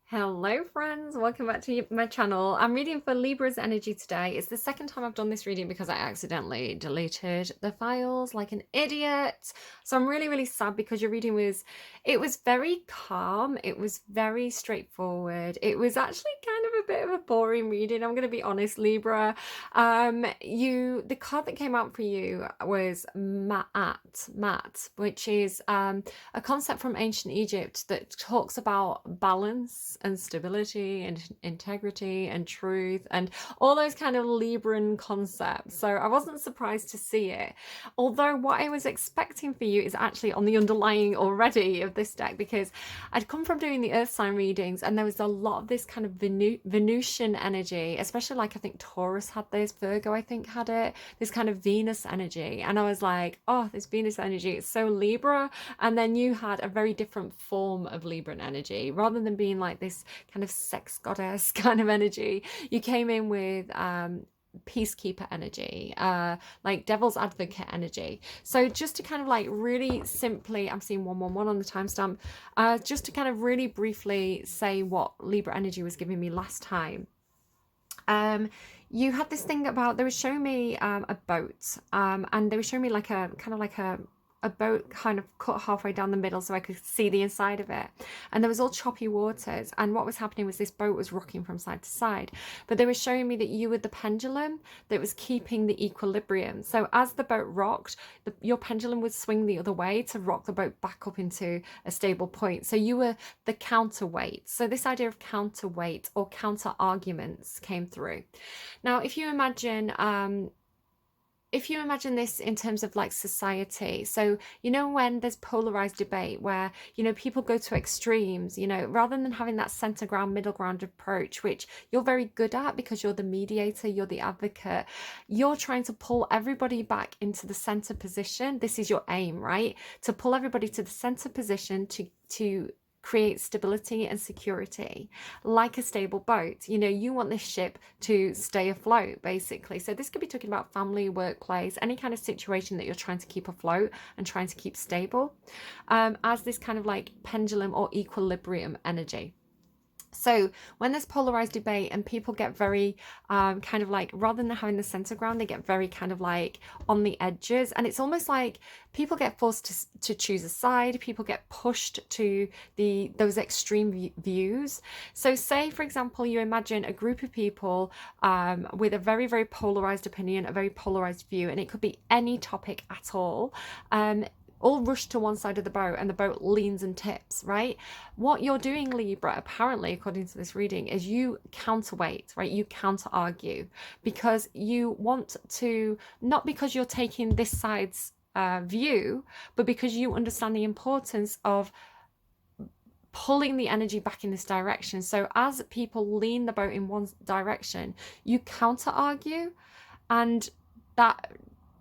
Hello friends, welcome back to my channel. I'm reading for Libra's energy today. It's the second time I've done this reading because I accidentally deleted the files like an idiot. So I'm really sad because your reading was very calm. It was very straightforward. It was actually kind of a bit of a boring reading. I'm going to be honest, Libra. The card that came out for you was Mat, which is a concept from ancient Egypt that talks about balance and stability and integrity and truth and all those kind of Libran concepts. So I wasn't surprised to see it. Although what I was expecting for you is actually on the underlying already of this deck, because I'd come from doing the earth sign readings and there was a lot of this kind of Venusian energy, especially like I think Taurus had this, Virgo I think had it, this kind of Venus energy. And I was like, oh, this Venus energy, it's so Libra. And then you had a very different form of Libran energy. Rather than being like this kind of sex goddess kind of energy, you came in with peacekeeper energy, like devil's advocate energy. So just to kind of like really simply, I'm seeing 111 on the timestamp, just to kind of really briefly say what Libra energy was giving me last time. You had this thing about, they were showing me a boat, and they were showing me like a kind of like a boat kind of cut halfway down the middle so I could see the inside of it. And there was all choppy waters. And what was happening was this boat was rocking from side to side. But they were showing me that you were the pendulum that was keeping the equilibrium. So as the boat rocked, your pendulum would swing the other way to rock the boat back up into a stable point. So you were the counterweight. So this idea of counterweight or counter arguments came through. Now, if you imagine this in terms of like society, so when there's polarized debate where people go to extremes, rather than having that center ground, middle ground approach, which you're very good at because you're the mediator, you're the advocate, you're trying to pull everybody back into the center position. This is your aim, right? To pull everybody to the center position to create stability and security like a stable boat. You want this ship to stay afloat, basically. So this could be talking about family, workplace, any kind of situation that you're trying to keep afloat and trying to keep stable, as this kind of like pendulum or equilibrium energy. So when there's polarized debate and people get very kind of like, rather than having the center ground, they get very kind of like on the edges. And it's almost like people get forced to choose a side. People get pushed to those extreme views. So say, for example, you imagine a group of people with a very polarized opinion, a very polarized view, and it could be any topic at all. All rush to one side of the boat and the boat leans and tips, right? What you're doing, Libra, apparently, according to this reading, is you counterweight, right? You counter argue because you want to, not because you're taking this side's view, but because you understand the importance of pulling the energy back in this direction. So as people lean the boat in one direction, you counter argue, and that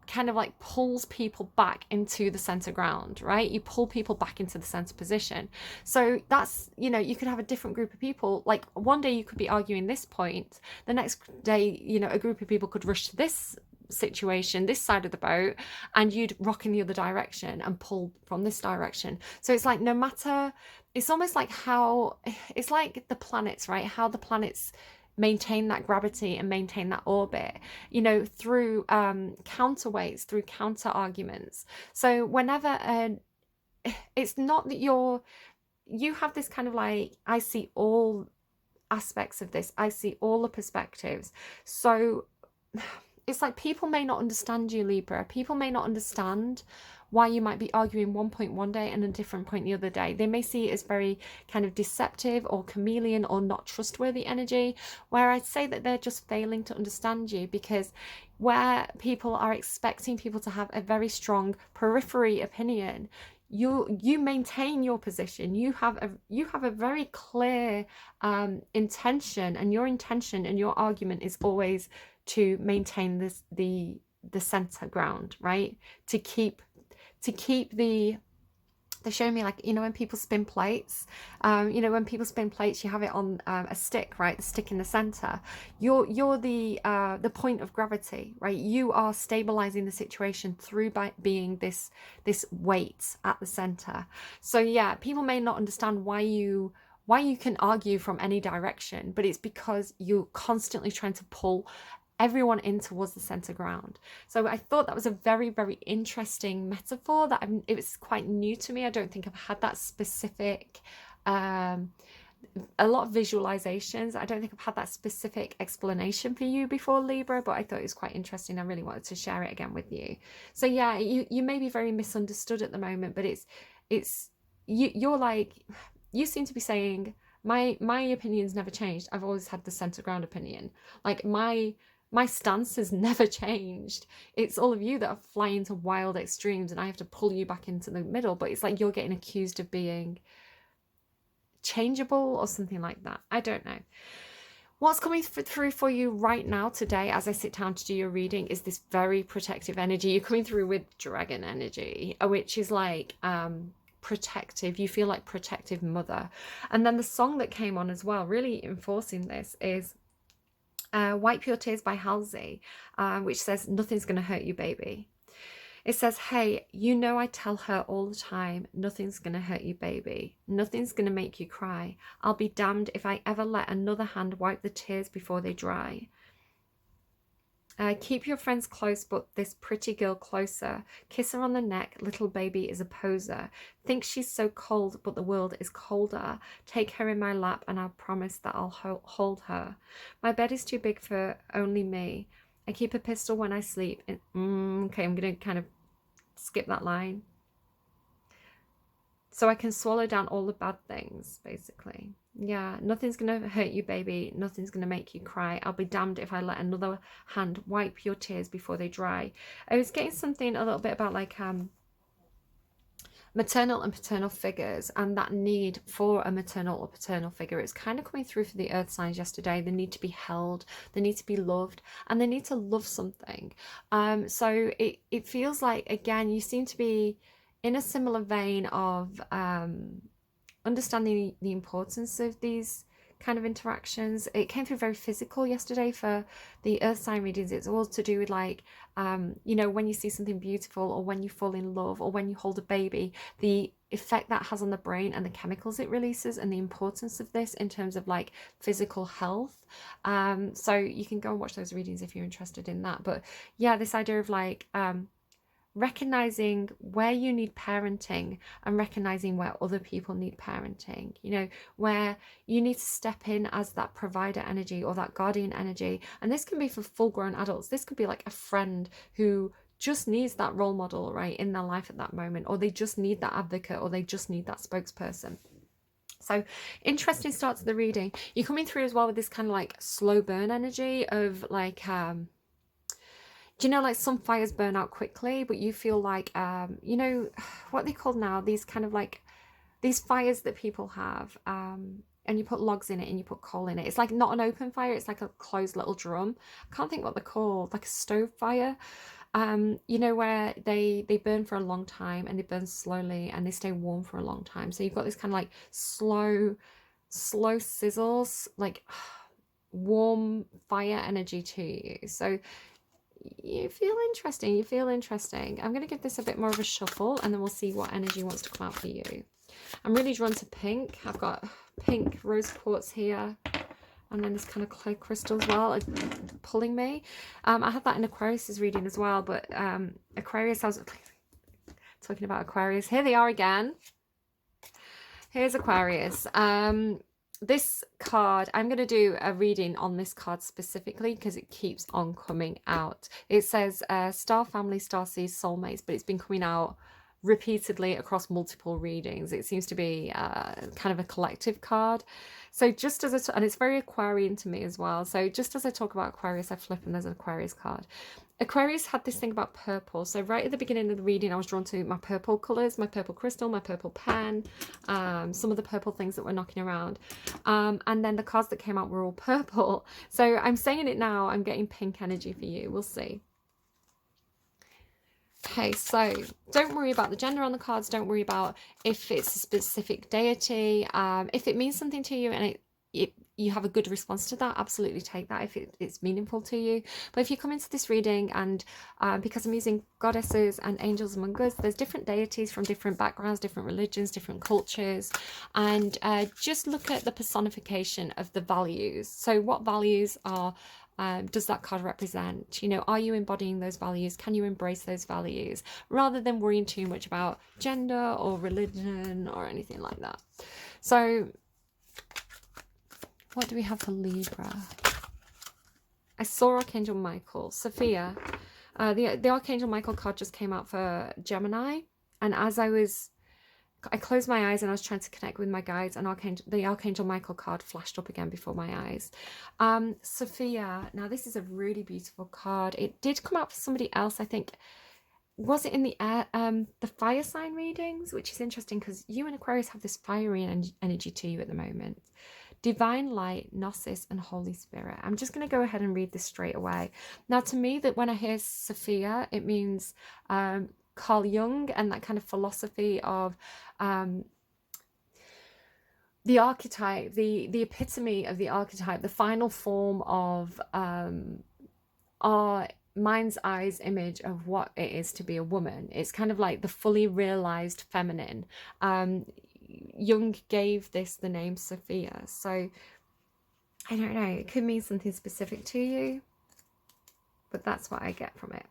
kind of like pulls people back into the center ground, right? You pull people back into the center position. So that's, you could have a different group of people. Like one day you could be arguing this point, the next day, a group of people could rush to this situation, this side of the boat, and you'd rock in the other direction and pull from this direction. So it's like no matter, it's almost like how, it's like the planets, right? How the planets maintain that gravity and maintain that orbit, through counterweights, through counter arguments. So whenever it's not that you have this kind of like, I see all aspects of this, I see all the perspectives. So it's like people may not understand you, Libra. People may not understand why you might be arguing one point one day and a different point the other day. They may see it as very kind of deceptive or chameleon or not trustworthy energy, where I'd say that they're just failing to understand you, because where people are expecting people to have a very strong periphery opinion, you maintain your position. You have a very clear intention, and your intention and your argument is always to maintain the center ground, right? To keep they show me, like, when people spin plates, when people spin plates, you have it on a stick, right? The stick in the center. You're the point of gravity, right? You are stabilizing the situation through by being this weight at the center. So yeah, people may not understand why you why you can argue from any direction, but it's because you're constantly trying to pull everyone in towards the center ground. So I thought that was a very, very interesting metaphor that it was quite new to me. I don't think I've had that specific, a lot of visualizations. I don't think I've had that specific explanation for you before, Libra, but I thought it was quite interesting. I really wanted to share it again with you. So yeah, you may be very misunderstood at the moment, but you're like, you seem to be saying, my opinion's never changed. I've always had the center ground opinion. Like my stance has never changed. It's all of you that are flying to wild extremes and I have to pull you back into the middle, but it's like you're getting accused of being changeable or something like that. I don't know. What's coming through for you right now today as I sit down to do your reading is this very protective energy. You're coming through with dragon energy, which is like protective. You feel like protective mother. And then the song that came on as well, really enforcing this, is Wipe Your Tears by Halsey, which says, nothing's going to hurt you, baby. It says, hey, you know I tell her all the time, nothing's going to hurt you, baby. Nothing's going to make you cry. I'll be damned if I ever let another hand wipe the tears before they dry. Keep your friends close, but this pretty girl closer. Kiss her on the neck, little baby is a poser. Think she's so cold, but the world is colder. Take her in my lap and I'll promise that I'll hold her. My bed is too big for only me. I keep a pistol when I sleep. Okay, I'm going to kind of skip that line. So I can swallow down all the bad things, basically. Yeah, nothing's going to hurt you, baby. Nothing's going to make you cry. I'll be damned if I let another hand wipe your tears before they dry. I was getting something a little bit about like maternal and paternal figures and that need for a maternal or paternal figure. It's kind of coming through for the earth signs yesterday. They need to be held, they need to be loved, and they need to love something. So it feels like, again, you seem to be in a similar vein of understanding the importance of these kind of interactions. It came through very physical yesterday for the earth sign readings. It's all to do with like you know, when you see something beautiful or when you fall in love or when you hold a baby, the effect that has on the brain and the chemicals it releases and the importance of this in terms of like physical health. So you can go and watch those readings if you're interested in that. But yeah, this idea of like recognizing where you need parenting and recognizing where other people need parenting, you know, where you need to step in as that provider energy or that guardian energy. And this can be for full grown adults. This could be like a friend who just needs that role model, right, in their life at that moment, or they just need that advocate, or they just need that spokesperson. So interesting start to the reading. You're coming through as well with this kind of like slow burn energy of like do you know, like some fires burn out quickly, but you feel like, you know, what they call now, these kind of like, these fires that people have, and you put logs in it and you put coal in it. It's like not an open fire, it's like a closed little drum. I can't think what they're called, like a stove fire, you know, where they burn for a long time and they burn slowly and they stay warm for a long time. So you've got this kind of like slow sizzles, like warm fire energy to you. So you feel interesting. I'm going to give this a bit more of a shuffle and then we'll see what energy wants to come out for you. I'm really drawn to pink. I've got pink rose quartz here and then this kind of clear crystal as well pulling me. I had that in Aquarius's reading as well, but Aquarius, I was talking about Aquarius. Here they are again. Here's Aquarius. This card, I'm going to do a reading on this card specifically because it keeps on coming out. It says star family, star seeds, soulmates, but it's been coming out repeatedly across multiple readings. It seems to be kind of a collective card. So just as and it's very Aquarian to me as well. So just as I talk about Aquarius, I flip and there's an Aquarius card. Aquarius had this thing about purple. So right at the beginning of the reading, I was drawn to my purple colours, my purple crystal, my purple pen, some of the purple things that were knocking around. And then the cards that came out were all purple. So I'm saying it now, I'm getting pink energy for you. We'll see. Okay, so don't worry about the gender on the cards. Don't worry about if it's a specific deity. If it means something to you and you have a good response to that, absolutely take that if it's meaningful to you. But if you come into this reading and because I'm using goddesses and angels among us, there's different deities from different backgrounds, different religions, different cultures, and just look at the personification of the values. So what values are does that card represent? You know, are you embodying those values? Can you embrace those values rather than worrying too much about gender or religion or anything like that? So what do we have for Libra? I saw Archangel Michael. Sophia. The Archangel Michael card just came out for Gemini. And as I closed my eyes and I was trying to connect with my guides, and the Archangel Michael card flashed up again before my eyes. Sophia. Now, this is a really beautiful card. It did come out for somebody else, I think. Was it in the air, the fire sign readings? Which is interesting because you and Aquarius have this fiery energy to you at the moment. Divine light, Gnosis, and Holy Spirit. I'm just going to go ahead and read this straight away. Now, to me, that when I hear Sophia, it means Carl Jung and that kind of philosophy of the archetype, the epitome of the archetype, the final form of our mind's eye's image of what it is to be a woman. It's kind of like the fully realized feminine. Jung gave this the name Sophia. So I don't know, it could mean something specific to you, but that's what I get from it.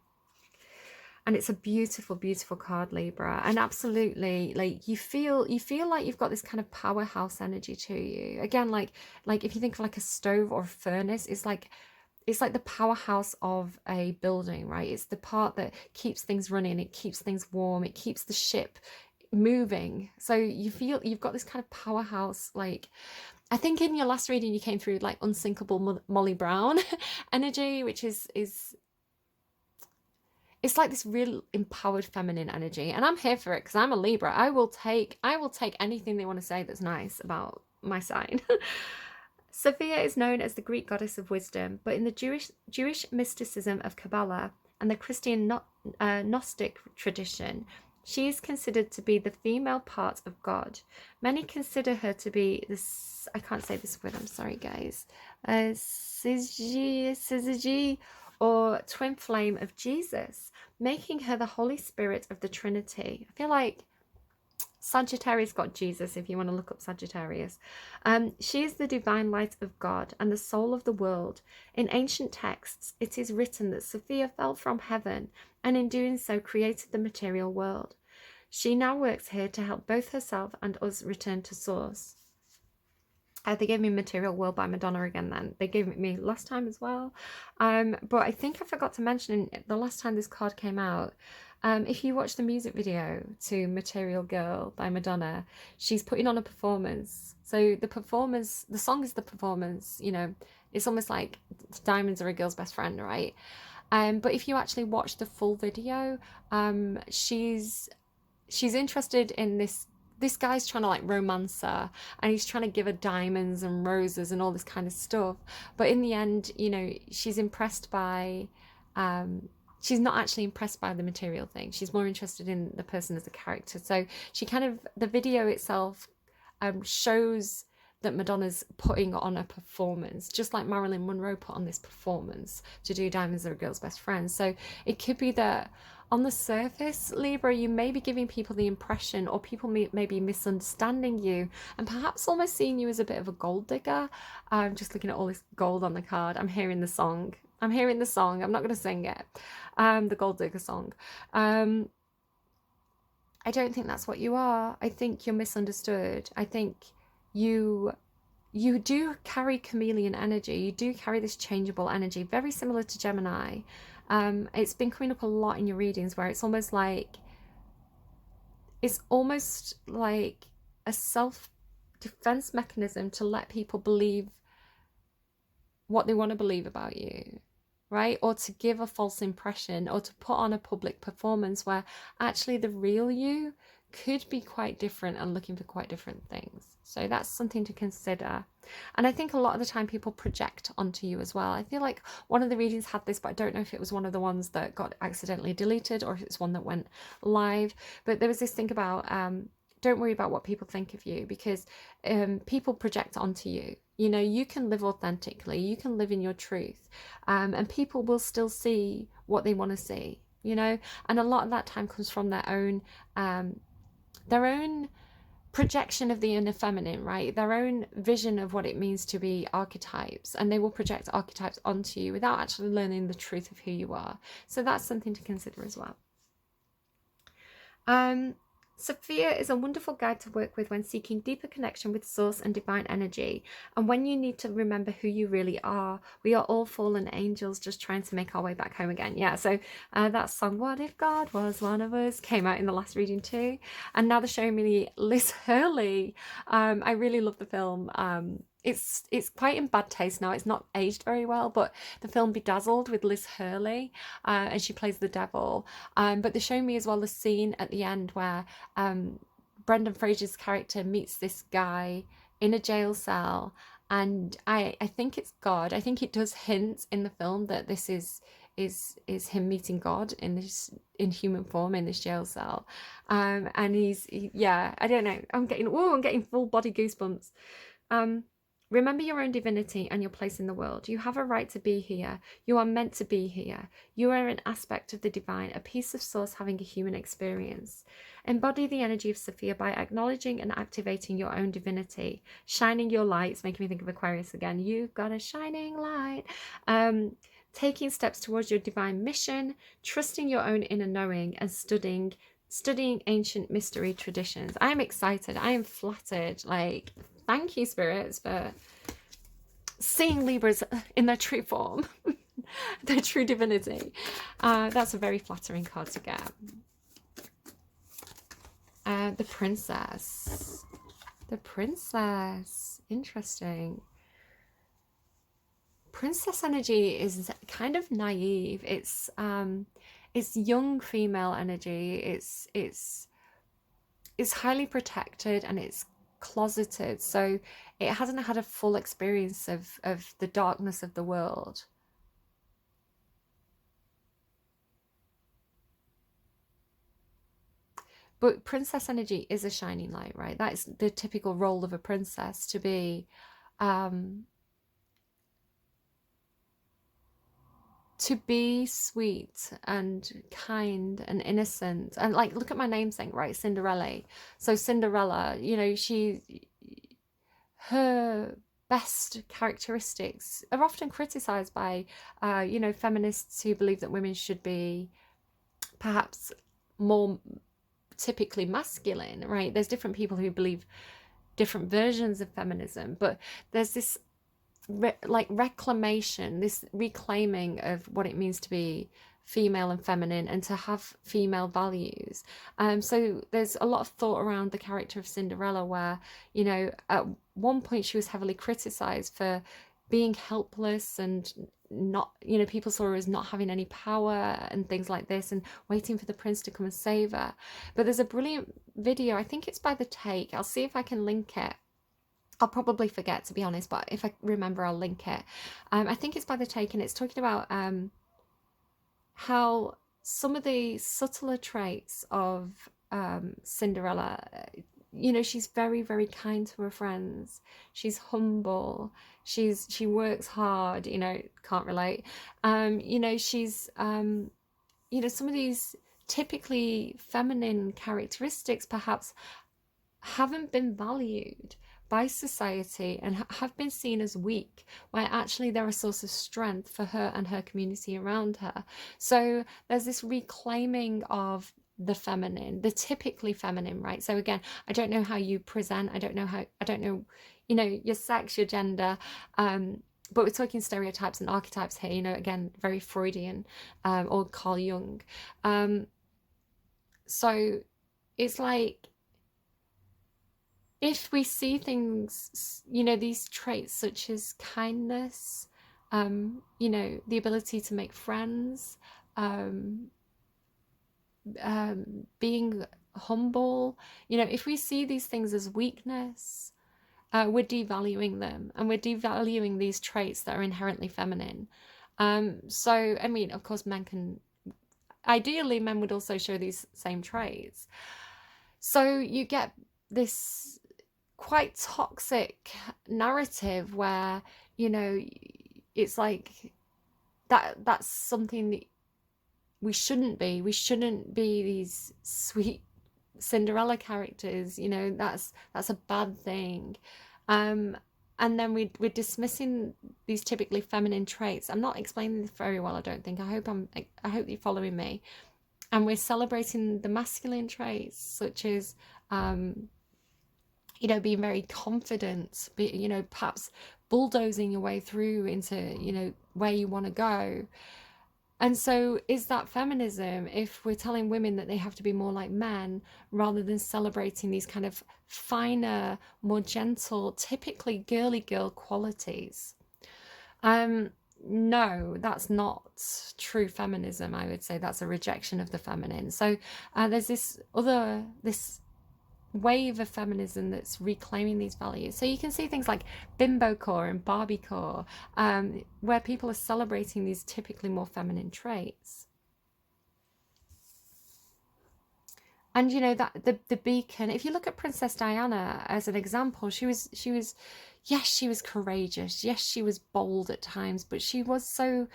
And it's a beautiful, beautiful card, Libra. And absolutely, like you feel like you've got this kind of powerhouse energy to you. Again, like if you think of like a stove or a furnace, it's like the powerhouse of a building, right? It's the part that keeps things running, it keeps things warm, it keeps the ship moving. So you feel you've got this kind of powerhouse, like I think in your last reading you came through like unsinkable Molly Brown energy, which is it's like this real empowered feminine energy, and I'm here for it because I'm a Libra. I will take anything they want to say that's nice about my sign. Sophia is known as the Greek goddess of wisdom, but in the Jewish mysticism of Kabbalah and the Christian Gnostic tradition, she is considered to be the female part of God. Many consider her to be this, I can't say this word, I'm sorry guys, syzygy, or twin flame of Jesus, making her the Holy Spirit of the Trinity. I feel like Sagittarius got Jesus, if you want to look up Sagittarius. She is the divine light of God and the soul of the world. In ancient texts, it is written that Sophia fell from heaven and in doing so created the material world. She now works here to help both herself and us return to source. They gave me Material World by Madonna again then. They gave it me last time as well. But I think I forgot to mention the last time this card came out, if you watch the music video to Material Girl by Madonna, she's putting on a performance. So the song is the performance, you know, it's almost like diamonds are a girl's best friend, right? But if you actually watch the full video, she's interested in this guy's trying to like romance her, and he's trying to give her diamonds and roses and all this kind of stuff. But in the end, you know, she's impressed by, she's not actually impressed by the material thing. She's more interested in the person as a character. So she kind of, the video itself shows that Madonna's putting on a performance, just like Marilyn Monroe put on this performance to do Diamonds Are a Girl's Best Friend. So it could be that on the surface, Libra, you may be giving people the impression, or people may be misunderstanding you and perhaps almost seeing you as a bit of a gold digger. Just looking at all this gold on the card. I'm hearing the song. I'm not going to sing it. The gold digger song. I don't think that's what you are. I think you're misunderstood. I think you do carry chameleon energy. You do carry this changeable energy, very similar to Gemini. It's been coming up a lot in your readings where it's almost like a self-defense mechanism to let people believe what they want to believe about you, right? Or to give a false impression, or to put on a public performance where actually the real you could be quite different and looking for quite different things. So that's something to consider. And I think a lot of the time people project onto you as well. I feel like one of the readings had this, but I don't know if it was one of the ones that got accidentally deleted or if it's one that went live. But there was this thing about don't worry about what people think of you, because people project onto you. You know, you can live authentically, you can live in your truth, and people will still see what they want to see, you know. And a lot of that time comes from their own projection of the inner feminine, right? Their own vision of what it means to be archetypes, and they will project archetypes onto you without actually learning the truth of who you are. So that's something to consider as well. Sophia is a wonderful guide to work with when seeking deeper connection with source and divine energy, and when you need to remember who you really are. We are all fallen angels just trying to make our way back home again. Yeah, so that song, What If God Was One of Us, came out in the last reading too. And now they're showing me Liz Hurley. I really love the film. It's quite in bad taste now. It's not aged very well, but the film Bedazzled with Liz Hurley, and she plays the devil. But they show me as well the scene at the end where Brendan Fraser's character meets this guy in a jail cell, and I think it's God. I think it does hint in the film that this is him meeting God in human form in this jail cell, and yeah, I don't know. I'm getting full body goosebumps. Remember your own divinity and your place in the world. You have a right to be here. You are meant to be here. You are an aspect of the divine, a piece of source having a human experience. Embody the energy of Sophia by acknowledging and activating your own divinity, shining your light. It's making me think of Aquarius again. You've got a shining light. Taking steps towards your divine mission, trusting your own inner knowing, and studying ancient mystery traditions. I am excited. I am flattered. Like, thank you, spirits, for seeing Libras in their true form, their true divinity. That's a very flattering card to get. The Princess. The Princess. Interesting. Princess energy is kind of naive. It's young female energy. It's highly protected, and it's closeted, so it hasn't had a full experience of the darkness of the world. But princess energy is a shining light, right? That is the typical role of a princess, to be sweet and kind and innocent, and like, look at my namesake, right? Cinderella. So Cinderella, you know, her best characteristics are often criticized by you know, feminists who believe that women should be perhaps more typically masculine, right? There's different people who believe different versions of feminism, but there's this reclamation, this reclaiming of what it means to be female and feminine, and to have female values. So there's a lot of thought around the character of Cinderella, where, you know, at one point she was heavily criticized for being helpless and not, you know, people saw her as not having any power and things like this, and waiting for the prince to come and save her. But there's a brilliant video, I think it's by The Take, I'll see if I can link it. I'll probably forget, to be honest, but if I remember, I'll link it. I think it's by The Take, and it's talking about how some of the subtler traits of Cinderella, you know, she's very, very kind to her friends. She's humble. She works hard, you know, can't relate. You know, she's, you know, some of these typically feminine characteristics perhaps haven't been valued by society and have been seen as weak, where actually they're a source of strength for her and her community around her. So there's this reclaiming of the feminine, the typically feminine, right? So again, I don't know how you present, I don't know, you know, your sex, your gender, but we're talking stereotypes and archetypes here, you know, again, very Freudian, or Carl Jung. So it's like, if we see things, you know, these traits such as kindness, you know, the ability to make friends, being humble, you know, if we see these things as weakness, we're devaluing them, and we're devaluing these traits that are inherently feminine. So, I mean, of course, ideally, men would also show these same traits. So you get this quite toxic narrative where, you know, it's like that's something that we shouldn't be. We shouldn't be these sweet Cinderella characters, you know, that's a bad thing. Um, and then we're dismissing these typically feminine traits. I'm not explaining this very well, I don't think. I hope you're following me. And we're celebrating the masculine traits, such as you know, being very confident, you know, perhaps bulldozing your way through into, you know, where you want to go. And so is that feminism if we're telling women that they have to be more like men rather than celebrating these kind of finer, more gentle, typically girly girl qualities? No, that's not true feminism. I would say that's a rejection of the feminine. So there's this wave of feminism that's reclaiming these values. So you can see things like bimbo core and Barbie core, where people are celebrating these typically more feminine traits. And you know that the beacon, if you look at Princess Diana as an example, she was yes, she was courageous, yes, she was bold at times, but she was so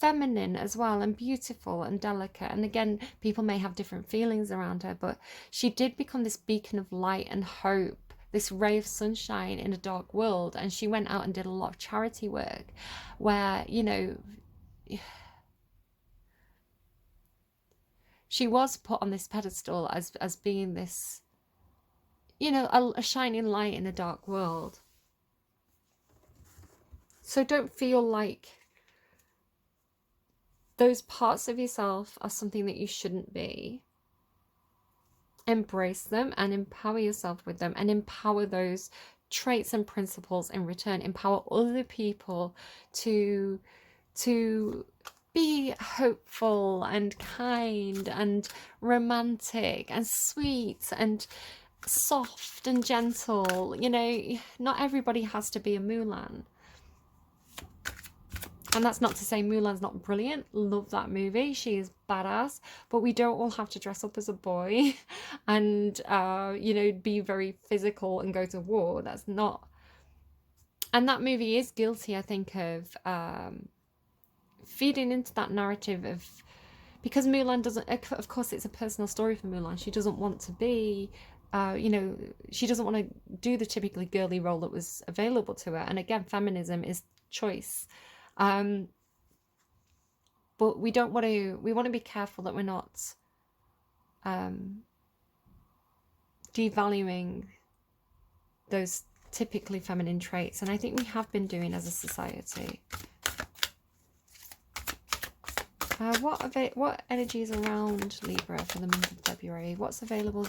feminine as well, and beautiful and delicate. And again, people may have different feelings around her, but she did become this beacon of light and hope, this ray of sunshine in a dark world. And she went out and did a lot of charity work where, you know, she was put on this pedestal as being this, you know, a shining light in a dark world. So don't feel like those parts of yourself are something that you shouldn't be. Embrace them and empower yourself with them, and empower those traits and principles in return. Empower other people to be hopeful and kind and romantic and sweet and soft and gentle. You know, not everybody has to be a Mulan. And that's not to say Mulan's not brilliant. Love that movie. She is badass. But we don't all have to dress up as a boy and, you know, be very physical and go to war. That's not... And that movie is guilty, I think, of feeding into that narrative of... Because Mulan doesn't... Of course, it's a personal story for Mulan. She doesn't want to be... you know, she doesn't want to do the typically girly role that was available to her. And again, feminism is choice. But we want to be careful that we're not devaluing those typically feminine traits, and I think we have been doing as a society. What energy is around Libra for the month of February? What's available?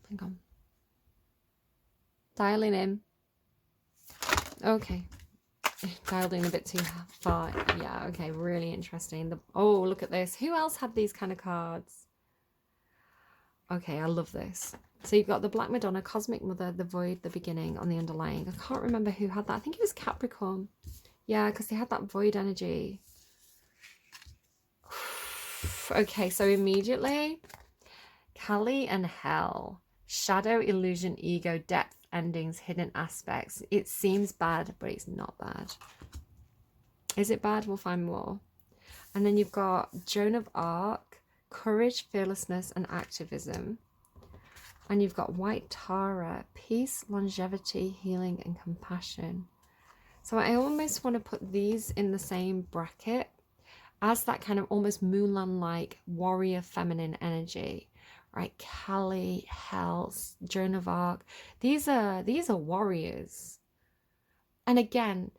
Hang on. Dialing in. Okay. Dialed in a bit too far. Yeah, okay, really interesting. Oh, look at this. Who else had these kind of cards? Okay, I love this. So you've got the Black Madonna, Cosmic Mother, the Void, the Beginning on the underlying. I can't remember who had that. I think it was Capricorn. Yeah, because they had that void energy. Okay, so immediately, Kali and Hell. Shadow, illusion, ego, depth, endings, hidden aspects. It seems bad, but it's not bad. Is it bad? We'll find more. And then you've got Joan of Arc, courage, fearlessness, and activism. And you've got White Tara, peace, longevity, healing, and compassion. So I almost want to put these in the same bracket as that kind of almost Mulan-like warrior feminine energy. Right, Kali, Hell, Joan of Arc. These are warriors. And again,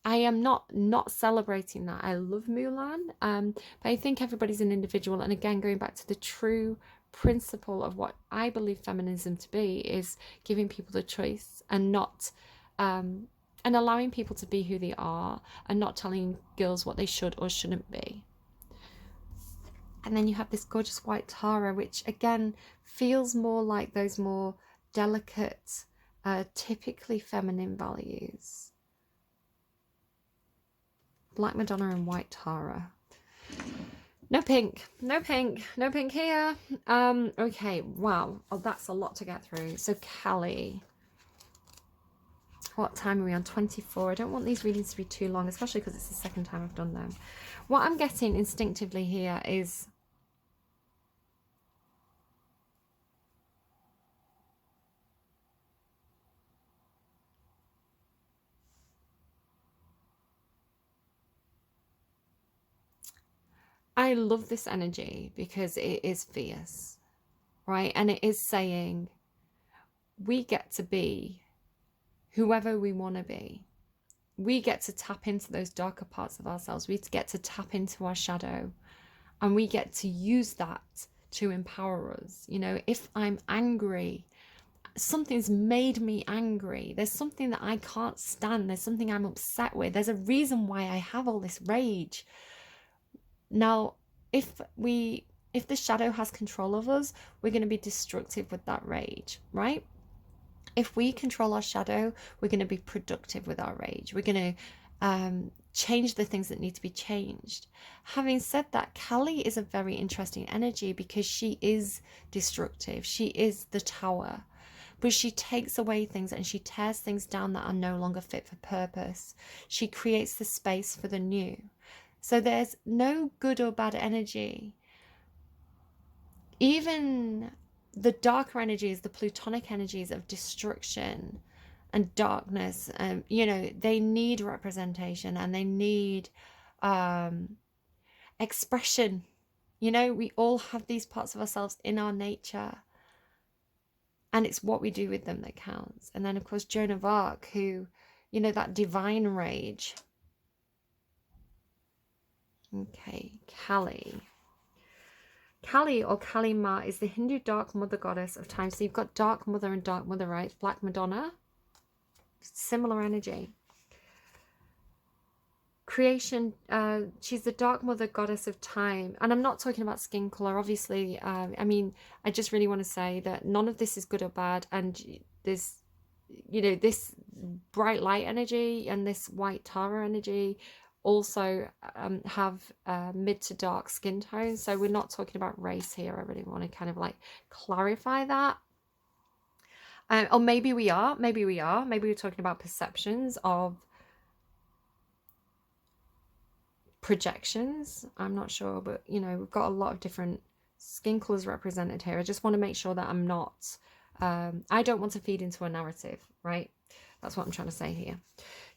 I am not celebrating that. I love Mulan, but I think everybody's an individual. And again, going back to the true principle of what I believe feminism to be is giving people the choice and not and allowing people to be who they are and not telling girls what they should or shouldn't be. And then you have this gorgeous White Tara, which again feels more like those more delicate, typically feminine values. Black Madonna and White Tara. No pink, no pink, no pink here. Okay, wow. Oh, that's a lot to get through. So Callie, what time are we on? 24. I don't want these readings to be too long, especially because it's the second time I've done them. What I'm getting instinctively here is I love this energy because it is fierce, right? And it is saying we get to be whoever we want to be. We get to tap into those darker parts of ourselves. We get to tap into our shadow, and we get to use that to empower us. You know, if I'm angry, something's made me angry. There's something that I can't stand. There's something I'm upset with. There's a reason why I have all this rage. Now, if the shadow has control of us, we're going to be destructive with that rage, right? If we control our shadow, we're going to be productive with our rage. We're going to change the things that need to be changed. Having said that, Callie is a very interesting energy because she is destructive. She is the tower, but she takes away things and she tears things down that are no longer fit for purpose. She creates the space for the new. So there's no good or bad energy. Even the darker energies, the plutonic energies of destruction and darkness, you know, they need representation and they need expression. You know, we all have these parts of ourselves in our nature, and it's what we do with them that counts. And then, of course, Joan of Arc, who, you know, that divine rage. Okay, Kali. Kali or Kali Ma is the Hindu dark mother goddess of time. So you've got dark mother and dark mother, right? Black Madonna, similar energy. Creation, she's the dark mother goddess of time. And I'm not talking about skin color, obviously. I mean, I just really want to say that none of this is good or bad. And there's, you know, this bright light energy and this white Tara energy also have mid to dark skin tones. So we're not talking about race here. I really want to kind of like clarify that. Or maybe we are. Maybe we're talking about perceptions of projections. I'm not sure, but you know, we've got a lot of different skin colors represented here. I just want to make sure that I'm not I don't want to feed into a narrative, right? That's what I'm trying to say here.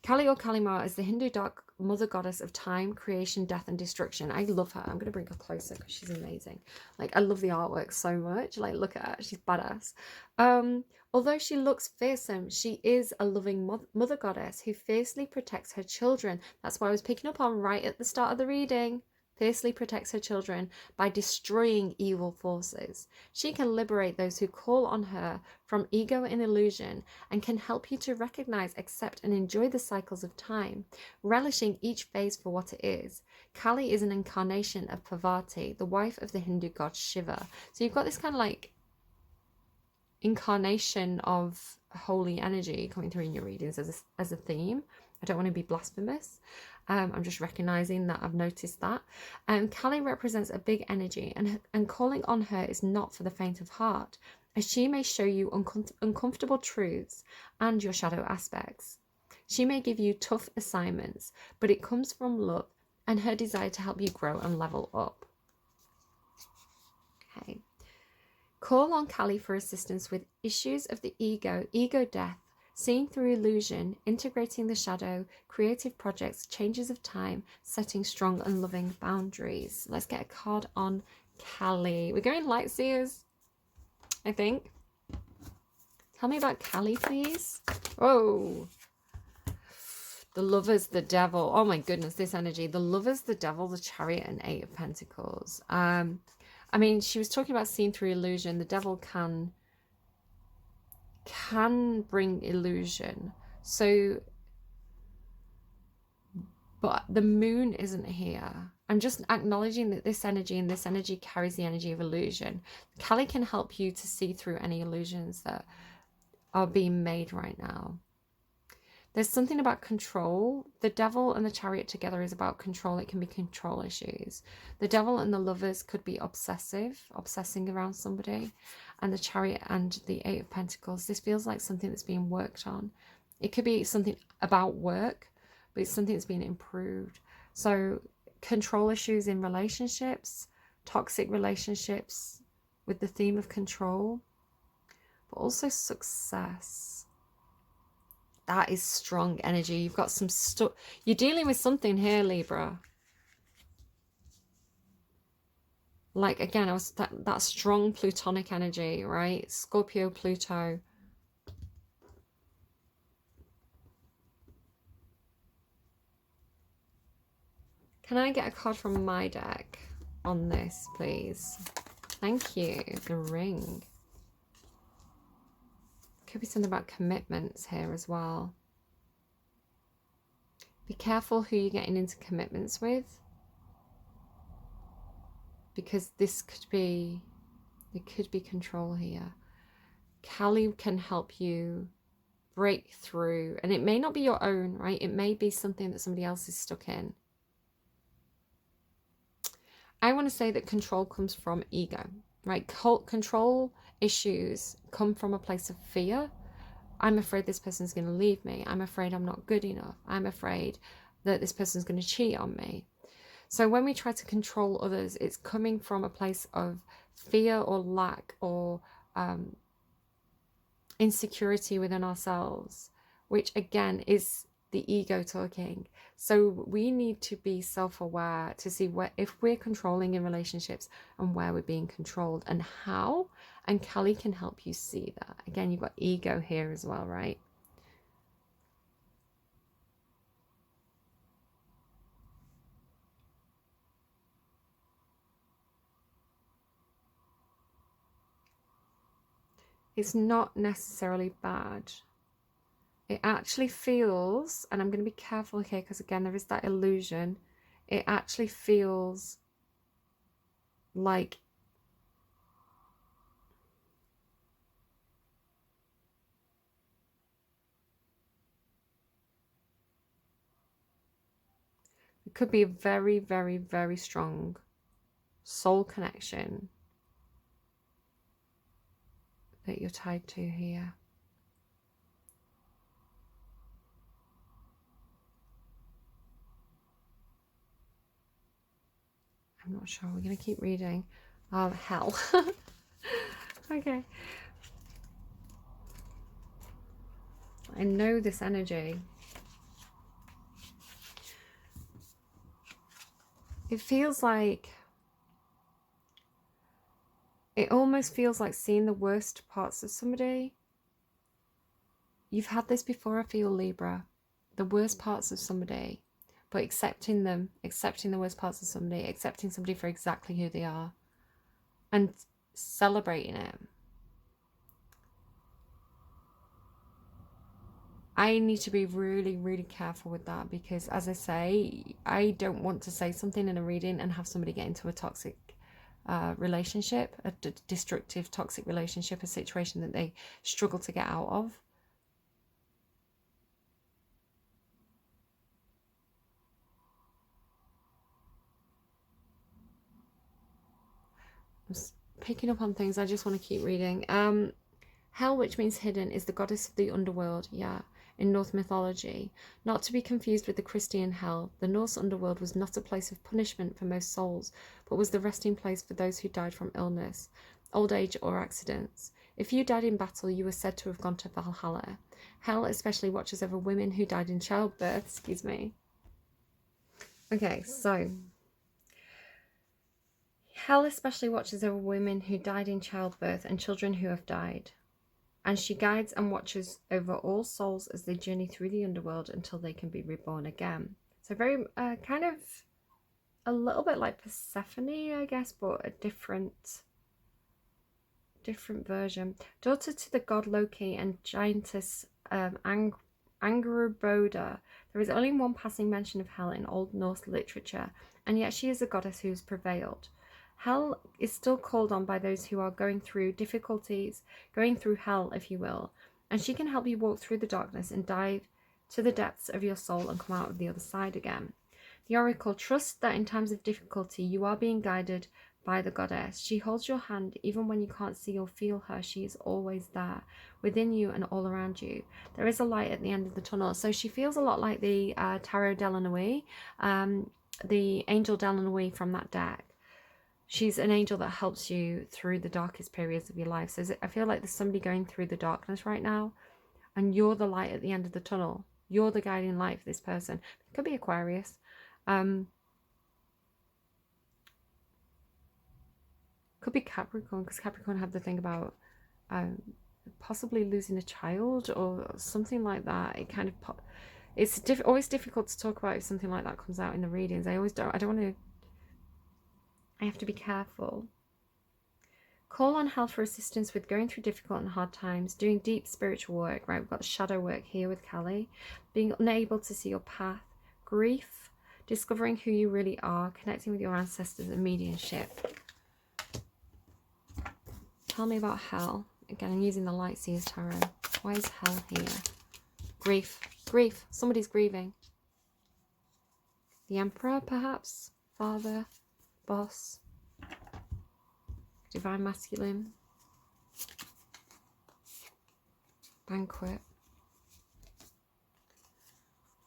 Kali or Kalima is the Hindu dark mother goddess of time, creation, death, and destruction. I love her. I'm going to bring her closer because she's amazing. Like, I love the artwork so much. Like, look at her. She's badass. Although she looks fearsome, she is a loving mother goddess who fiercely protects her children. That's what I was picking up on right at the start of the reading. Fiercely protects her children by destroying evil forces. She can liberate those who call on her from ego and illusion and can help you to recognize, accept, and enjoy the cycles of time, relishing each phase for what it is. Kali is an incarnation of Parvati, the wife of the Hindu god Shiva. So you've got this kind of like incarnation of holy energy coming through in your readings as a theme. I don't want to be blasphemous. I'm just recognizing that I've noticed that. Kali represents a big energy, and calling on her is not for the faint of heart, as she may show you uncomfortable truths and your shadow aspects. She may give you tough assignments, but it comes from love and her desire to help you grow and level up. Okay. Call on Kali for assistance with issues of the ego death, seeing through illusion, integrating the shadow, creative projects, changes of time, setting strong and loving boundaries. Let's get a card on Kali. We're going light seers, I think. Tell me about Kali, please. Oh, the Lovers, the Devil. Oh my goodness, this energy. The Lovers, the Devil, the Chariot, and Eight of Pentacles. I mean, she was talking about seeing through illusion. The devil can bring illusion. So, but the moon isn't here. I'm just acknowledging that this energy and this energy carries the energy of illusion. Kali can help you to see through any illusions that are being made right now. There's something about control. The devil and the chariot together is about control. It can be control issues. The devil and the lovers could be obsessing around somebody. And the chariot and the eight of pentacles, this feels like something that's being worked on. It could be something about work, but it's something that's being improved. So control issues in relationships, toxic relationships with the theme of control, but also success. That is strong energy. You've got some stuff. You're dealing with something here, Libra. Like, again, I was that strong plutonic energy, right? Scorpio, Pluto. Can I get a card from my deck on this, please? Thank you. The ring. Could be something about commitments here as well. Be careful who you're getting into commitments with, because this could be, there could be control here. Kali can help you break through, and it may not be your own, right? It may be something that somebody else is stuck in. I want to say that control comes from ego, right? Control issues come from a place of fear. I'm afraid this person's going to leave me. I'm afraid I'm not good enough. I'm afraid that this person's going to cheat on me. So when we try to control others, it's coming from a place of fear or lack or insecurity within ourselves, which again is the ego talking. So we need to be self-aware to see if we're controlling in relationships and where we're being controlled and how. And Kali can help you see that. Again, you've got ego here as well, right? It's not necessarily bad. It actually feels, and I'm going to be careful here because again, there is that illusion. It actually feels like it could be a very, very, very strong soul connection that you're tied to here. I'm not sure. We're going to keep reading. Hell. Okay. I know this energy. It feels like, it almost feels like seeing the worst parts of somebody. You've had this before, I feel, Libra. The worst parts of somebody, but accepting them, accepting the worst parts of somebody, accepting somebody for exactly who they are, and celebrating it. I need to be really, really careful with that because, as I say, I don't want to say something in a reading and have somebody get into a toxic relationship, a destructive, toxic relationship, a situation that they struggle to get out of. I'm picking up on things. I just want to keep reading. Hell, which means hidden, is the goddess of the underworld, in Norse mythology. Not to be confused with the Christian hell, the Norse underworld was not a place of punishment for most souls, but was the resting place for those who died from illness, old age, or accidents. If you died in battle, you were said to have gone to Valhalla. Hell especially watches over women who died in childbirth. Okay, so Hell especially watches over women who died in childbirth and children who have died. And she guides and watches over all souls as they journey through the underworld until they can be reborn again. So very kind of a little bit like Persephone, I guess, but a different version. Daughter to the god Loki and giantess Angerboda, there is only one passing mention of Hel in Old Norse literature, and yet she is a goddess who has prevailed. Hell is still called on by those who are going through difficulties, going through hell, if you will, and she can help you walk through the darkness and dive to the depths of your soul and come out of the other side again. The oracle, trust that in times of difficulty you are being guided by the goddess. She holds your hand even when you can't see or feel her. She is always there, within you and all around you. There is a light at the end of the tunnel. So she feels a lot like the Tarot de la Nuit, the Angel de la Nuit from that deck. She's an angel that helps you through the darkest periods of your life. So I feel like there's somebody going through the darkness right now, and you're the light at the end of the tunnel. You're the guiding light for this person. It could be Aquarius. Could be Capricorn, because Capricorn have the thing about possibly losing a child or something like that. It kind of it's always difficult to talk about if something like that comes out in the readings. I don't want to. I have to be careful. Call on Hal for assistance with going through difficult and hard times, doing deep spiritual work. Right, we've got shadow work here with Callie. Being unable to see your path, grief, discovering who you really are, connecting with your ancestors and mediumship. Tell me about hell. Again, I'm using the Light Seers Tarot. Why is hell here? Grief. Grief. Somebody's grieving. The Emperor, perhaps? Father. Boss. Divine Masculine. Banquet.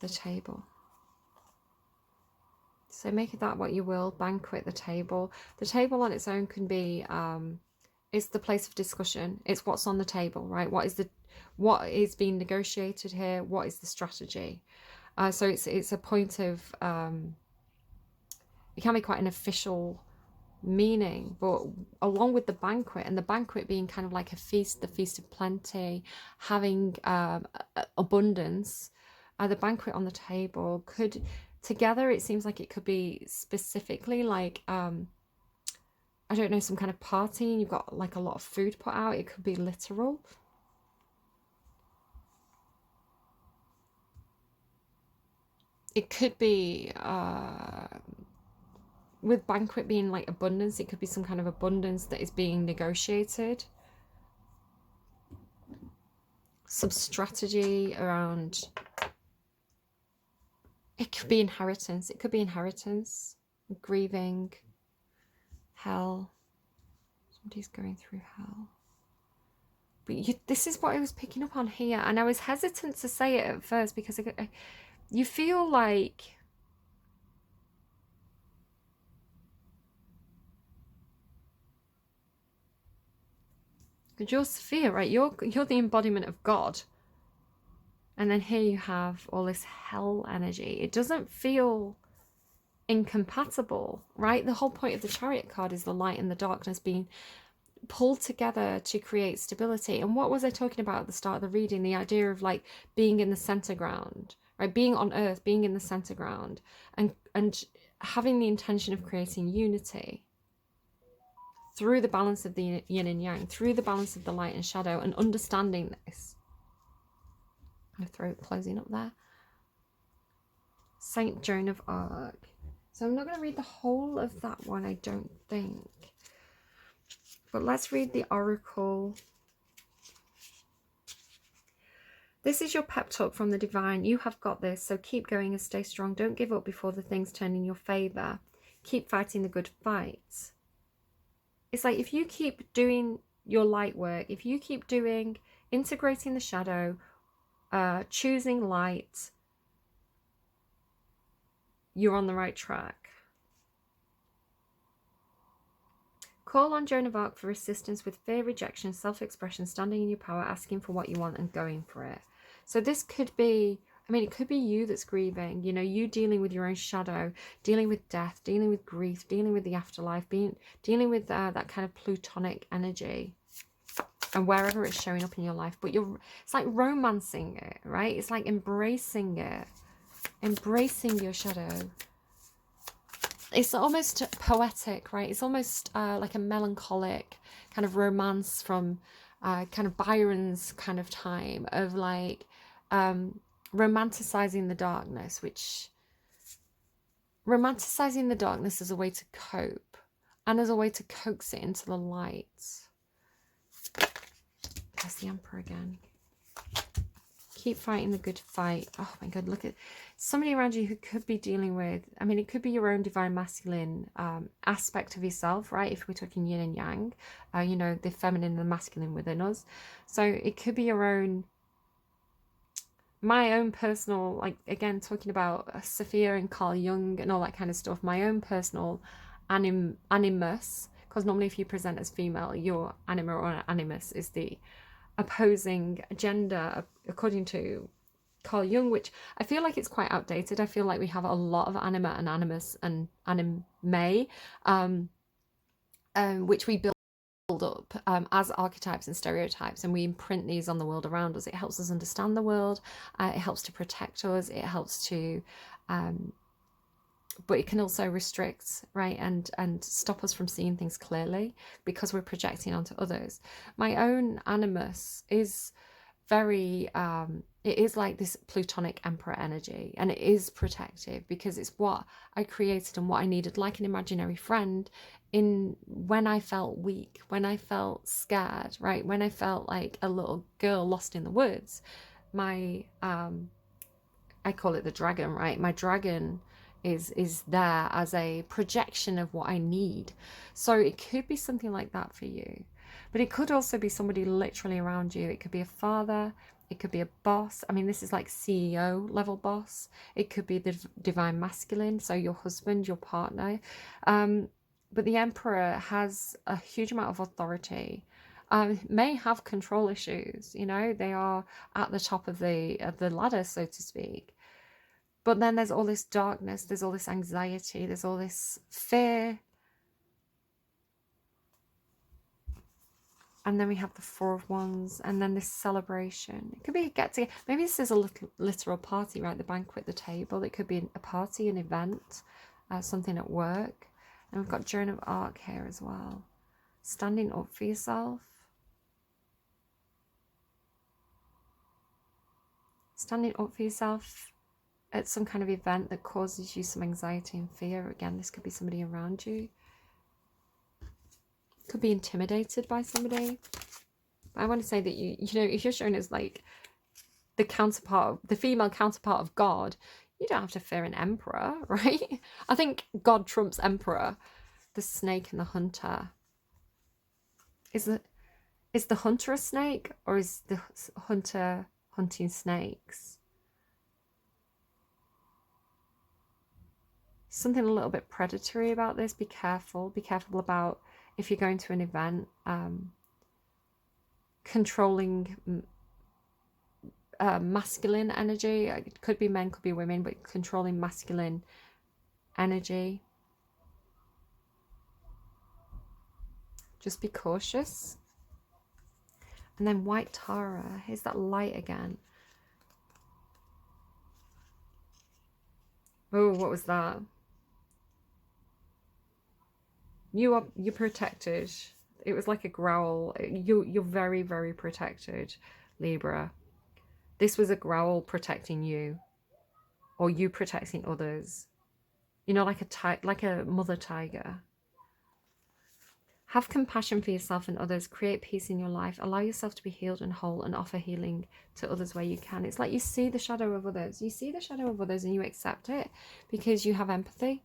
The Table. So make of that what you will. Banquet, the table. The table on its own can be... it's the place of discussion. It's what's on the table, right? What is being negotiated here? What is the strategy? So it's a point of it can be quite an official meaning, but along with the banquet, and the banquet being kind of like a feast, the feast of plenty, having abundance, the banquet on the table could together. It seems like it could be specifically like I don't know, some kind of party, and you've got like a lot of food put out. It could be literal. It could be, with banquet being like abundance, it could be some kind of abundance that is being negotiated. Some strategy around, it could be inheritance. It could be inheritance, grieving. Hell. Somebody's going through hell. But this is what I was picking up on here. And I was hesitant to say it at first because you feel like... Because you're Sophia, right? You're the embodiment of God. And then here you have all this hell energy. It doesn't feel... incompatible, right? The whole point of the Chariot card is the light and the darkness being pulled together to create stability. And what was I talking about at the start of the reading? The idea of like being in the center ground, right? Being on earth, being in the center ground, and having the intention of creating unity through the balance of the yin and yang, through the balance of the light and shadow, and understanding this. My throat closing up there. Saint Joan of Arc. So I'm not going to read the whole of that one, I don't think. But let's read the Oracle. This is your pep talk from the divine. You have got this, so keep going and stay strong. Don't give up before the things turn in your favor. Keep fighting the good fight. It's like if you keep doing your light work, if you keep doing, integrating the shadow, choosing light, you're on the right track. Call on Joan of Arc for assistance with fear, rejection, self-expression, standing in your power, asking for what you want and going for it. So this could be, I mean, it could be you that's grieving, you know, you dealing with your own shadow, dealing with death, dealing with grief, dealing with the afterlife, dealing with that kind of plutonic energy, and wherever it's showing up in your life. But it's like romancing it, right? It's like embracing it. Embracing your shadow. It's almost poetic, right? It's almost like a melancholic kind of romance from kind of Byron's kind of time of like romanticizing the darkness, which romanticizing the darkness as a way to cope and as a way to coax it into the light. There's the Emperor again. Keep fighting the good fight. Oh my God, look at somebody around you who could be dealing with, I mean, it could be your own divine masculine aspect of yourself, right? If we're talking yin and yang, you know, the feminine and the masculine within us. So it could be your own, my own personal, like, again, talking about Sophia and Carl Jung and all that kind of stuff, my own personal animus, because normally if you present as female, your anima or animus is the opposing gender according to Carl Jung, which I feel like it's quite outdated. I feel like we have a lot of anima and animus and anime, which we build up as archetypes and stereotypes, and we imprint these on the world around us. It helps us understand the world, it helps to protect us, it helps to but it can also restrict, right, and stop us from seeing things clearly because we're projecting onto others. My own animus is very it is like this plutonic emperor energy, and it is protective because it's what I created and what I needed, like an imaginary friend, in when I felt weak, when I felt scared, right, when I felt like a little girl lost in the woods. My I call it the dragon, right? My dragon is there as a projection of what I need. So it could be something like that for you. But it could also be somebody literally around you. It could be a father, it could be a boss. I mean, this is like CEO level boss. It could be the divine masculine, so your husband, your partner. But the emperor has a huge amount of authority. May have control issues, you know, they are at the top of the ladder, so to speak. But then there's all this darkness, there's all this anxiety, there's all this fear. And then we have the Four of Wands, and then this celebration. It could be a get together. Maybe this is a literal party, right? The banquet, the table. It could be a party, an event, something at work. And we've got Joan of Arc here as well. Standing up for yourself. Standing up for yourself at some kind of event that causes you some anxiety and fear. Again, this could be somebody around you. Could be intimidated by somebody. But I want to say that you know, if you're shown as like the counterpart, the female counterpart of God, you don't have to fear an emperor, right? I think God trumps emperor. The snake and the hunter. Is the hunter a snake, or is the hunter hunting snakes? Something a little bit predatory about this. Be careful about if you're going to an event, controlling masculine energy. It could be men, could be women, but controlling masculine energy. Just be cautious. And then White Tara, here's that light again. Oh, what was that? You're protected. It was like a growl. You're very, very protected, Libra. This was a growl protecting you, or you protecting others. You know, like a mother tiger. Have compassion for yourself and others. Create peace in your life. Allow yourself to be healed and whole, and offer healing to others where you can. It's like you see the shadow of others. You see the shadow of others and you accept it because you have empathy.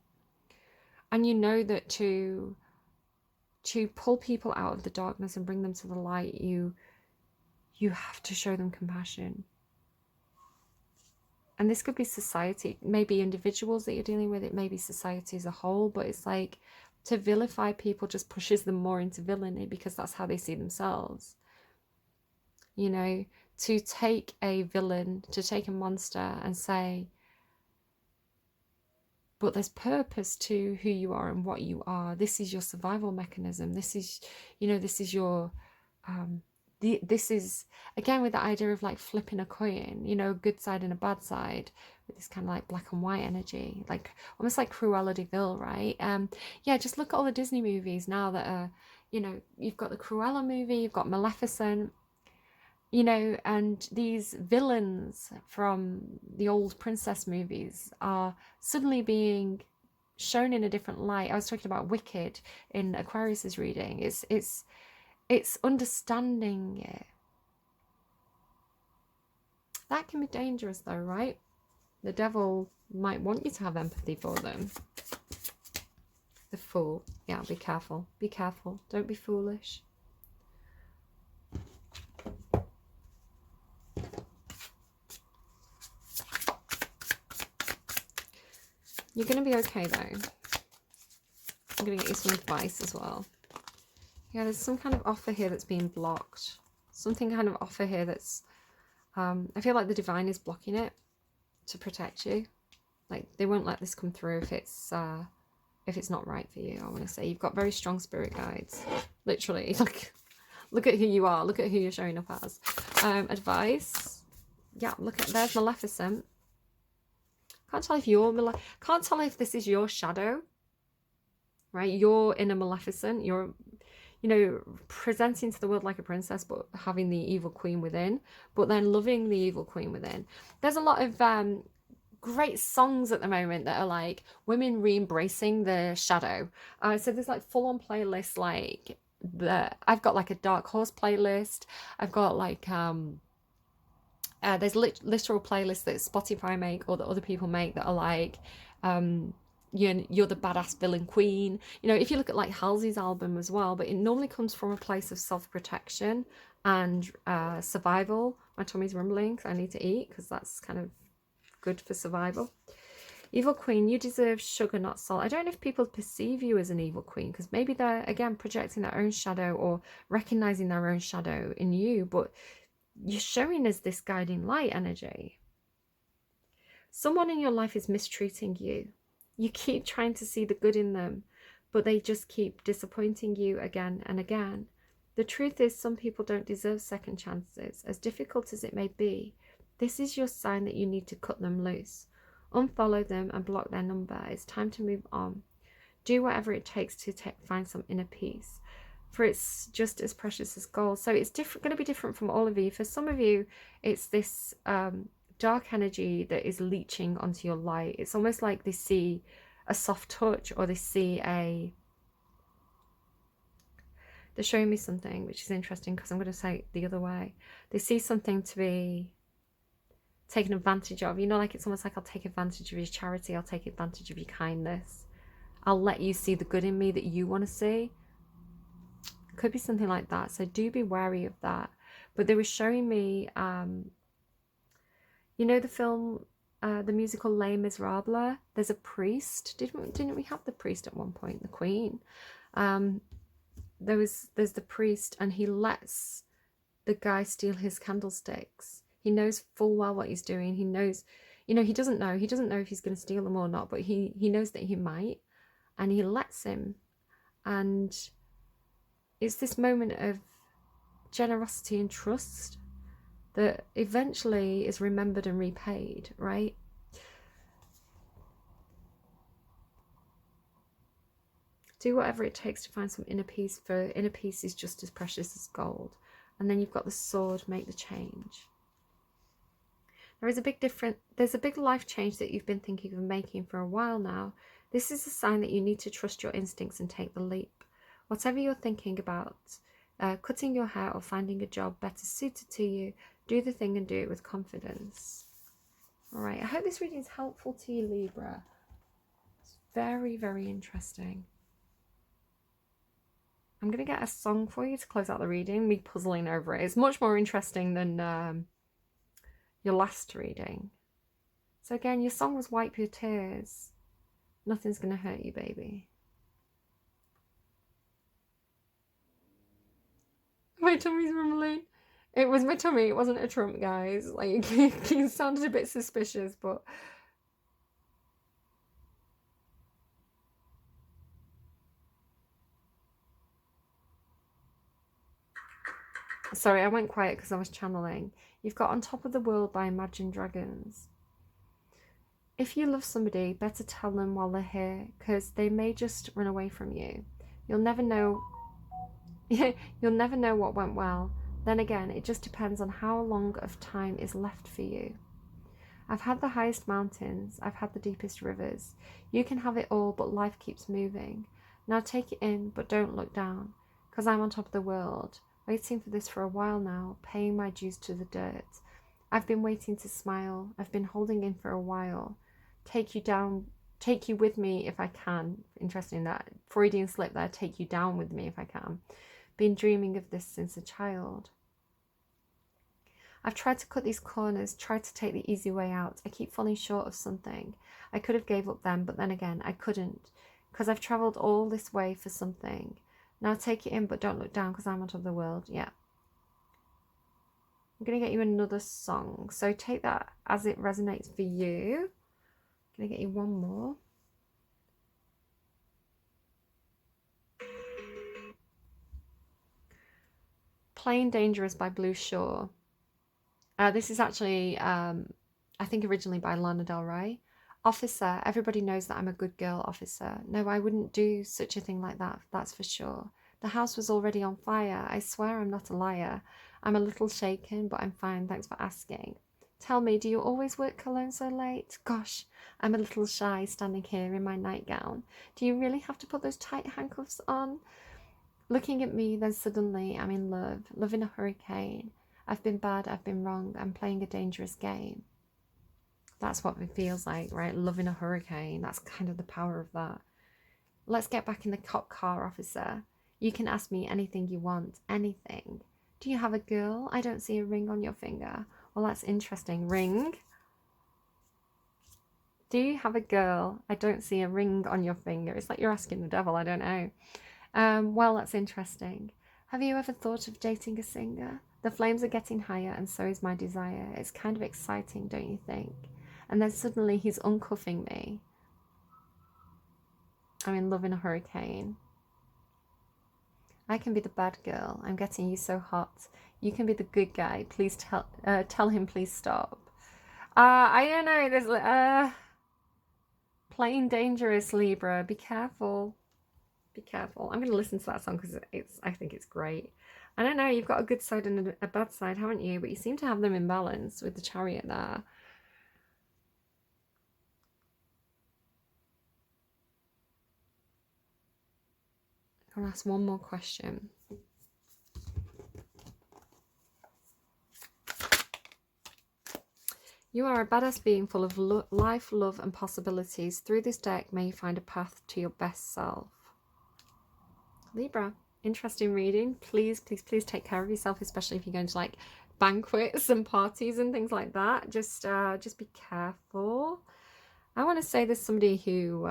And you know that to pull people out of the darkness and bring them to the light, you have to show them compassion. And this could be society, maybe individuals that you're dealing with, it may be society as a whole, but it's like to vilify people just pushes them more into villainy because that's how they see themselves. You know, to take a villain, to take a monster and say, but there's purpose to who you are and what you are. This is your survival mechanism. This is, you know, this is your, this is, again, with the idea of like flipping a coin, you know, a good side and a bad side, with this kind of like black and white energy, like almost like Cruella de Vil, right? Yeah, just look at all the Disney movies now that are, you know, you've got the Cruella movie, you've got Maleficent, you know, and these villains from the old princess movies are suddenly being shown in a different light. I was talking about Wicked in Aquarius's reading. It's understanding it. That can be dangerous though, right? The devil might want you to have empathy for them. The Fool. Yeah, be careful. Be careful. Don't be foolish. You're going to be okay though. I'm going to get you some advice as well. Yeah, there's some kind of offer here that's being blocked. Something kind of offer here that's... I feel like the divine is blocking it to protect you. Like, they won't let this come through if it's not right for you, I want to say. You've got very strong spirit guides. Literally. Like, look at who you are. Look at who you're showing up as. Advice. Yeah, look at... There's Maleficent. Can't tell if you're... Can't tell if this is your shadow. Right? You're in a Maleficent. You're... You know, presenting to the world like a princess, but having the evil queen within, but then loving the evil queen within. There's a lot of great songs at the moment that are like women re-embracing the shadow. So there's like full-on playlists, like I've got like a Dark Horse playlist. I've got like there's literal playlists that Spotify make or that other people make that are like you're the badass villain queen. You know, if you look at like Halsey's album as well, but it normally comes from a place of self-protection and survival. My tummy's rumbling, so I need to eat because that's kind of good for survival. Evil queen, you deserve sugar, not salt. I don't know if people perceive you as an evil queen because maybe they're, again, projecting their own shadow or recognizing their own shadow in you, but you're showing as this guiding light energy. Someone in your life is mistreating you. You keep trying to see the good in them, but they just keep disappointing you again and again. The truth is, some people don't deserve second chances. As difficult as it may be, this is your sign that you need to cut them loose. Unfollow them and block their number. It's time to move on. Do whatever it takes to find some inner peace, for it's just as precious as gold. So it's going to be different from all of you. For some of you, it's this... dark energy that is leeching onto your light. It's almost like they see a soft touch, or they see a... They're showing me something, which is interesting because I'm going to say it the other way. They see something to be taken advantage of. You know, like it's almost like I'll take advantage of your charity. I'll take advantage of your kindness. I'll let you see the good in me that you want to see. Could be something like that. So do be wary of that. But they were showing me... you know the film, the musical Les Miserables? There's a priest. Didn't we have the priest at one point? The queen. There's the priest, and he lets the guy steal his candlesticks. He knows full well what he's doing. He knows, you know, he doesn't know if he's going to steal them or not, but he knows that he might, and he lets him. And it's this moment of generosity and trust that eventually is remembered and repaid, right? Do whatever it takes to find some inner peace, for inner peace is just as precious as gold. And then you've got the sword, make the change. There's a big life change that you've been thinking of making for a while now. This is a sign that you need to trust your instincts and take the leap. Whatever you're thinking about, cutting your hair or finding a job better suited to you, do the thing and do it with confidence. All right, I hope this reading is helpful to you, Libra. It's very, very interesting. I'm going to get a song for you to close out the reading, me puzzling over it. It's much more interesting than your last reading. So again, your song was Wipe Your Tears. Nothing's going to hurt you, baby. My tummy's rumbling. It was my tummy, it wasn't a trump, guys. Like, it sounded a bit suspicious, but... Sorry, I went quiet because I was channeling. You've got On Top of the World by Imagine Dragons. If you love somebody, better tell them while they're here, because they may just run away from you. You'll never know... You'll never know what went well. Then again, it just depends on how long of time is left for you. I've had the highest mountains, I've had the deepest rivers. You can have it all, but life keeps moving. Now take it in, but don't look down, because I'm on top of the world, waiting for this for a while now, paying my dues to the dirt. I've been waiting to smile. I've been holding in for a while. Take you down, take you with me if I can. Interesting, that Freudian slip there, take you down with me if I can. Been dreaming of this since a child. I've tried to cut these corners, tried to take the easy way out. I keep falling short of something. I could have gave up then, but then again, I couldn't, because I've travelled all this way for something. Now take it in, but don't look down, because I'm out of the world. Yeah. I'm going to get you another song. So take that as it resonates for you. I'm going to get you one more. Plain Dangerous by Blue Shore. This is actually, I think originally by Lana Del Rey. Officer, everybody knows that I'm a good girl, officer. No, I wouldn't do such a thing like that, that's for sure. The house was already on fire. I swear I'm not a liar. I'm a little shaken, but I'm fine, thanks for asking. Tell me, do you always work alone so late? Gosh, I'm a little shy standing here in my nightgown. Do you really have to put those tight handcuffs on? Looking at me, then suddenly I'm in love, love in a hurricane. I've been bad, I've been wrong, I'm playing a dangerous game. That's what it feels like, right? Love in a hurricane. That's kind of the power of that. Let's get back in the cop car, officer. You can ask me anything you want, anything. Do you have a girl? I don't see a ring on your finger. Well, that's interesting. Ring? Do you have a girl? I don't see a ring on your finger. It's like you're asking the devil, I don't know. Well, that's interesting. Have you ever thought of dating a singer? The flames are getting higher and so is my desire. It's kind of exciting, don't you think? And then suddenly he's uncuffing me. I'm in love in a hurricane. I can be the bad girl. I'm getting you so hot. You can be the good guy. Please tell him please stop. I don't know. There's Plain Dangerous, Libra. Be careful. Be careful. I'm going to listen to that song because I think it's great. I don't know. You've got a good side and a bad side, haven't you? But you seem to have them in balance with the Chariot there. I'll ask one more question. You are a badass being full of life, love, and possibilities. Through this deck, may you find a path to your best self. Libra, interesting reading. Please, please, please take care of yourself, especially if you're going to like banquets and parties and things like that. Just be careful. I want to say there's somebody who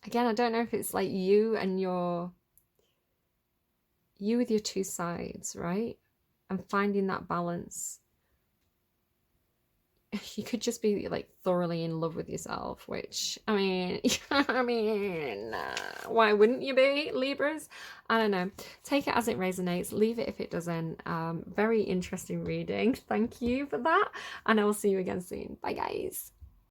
again, I don't know if it's like you with your two sides, right? And finding that balance. You could just be like thoroughly in love with yourself, which I mean, why wouldn't you be, Libras? I don't know. Take it as it resonates. Leave it if it doesn't. Very interesting reading. Thank you for that, and I will see you again soon. Bye, guys.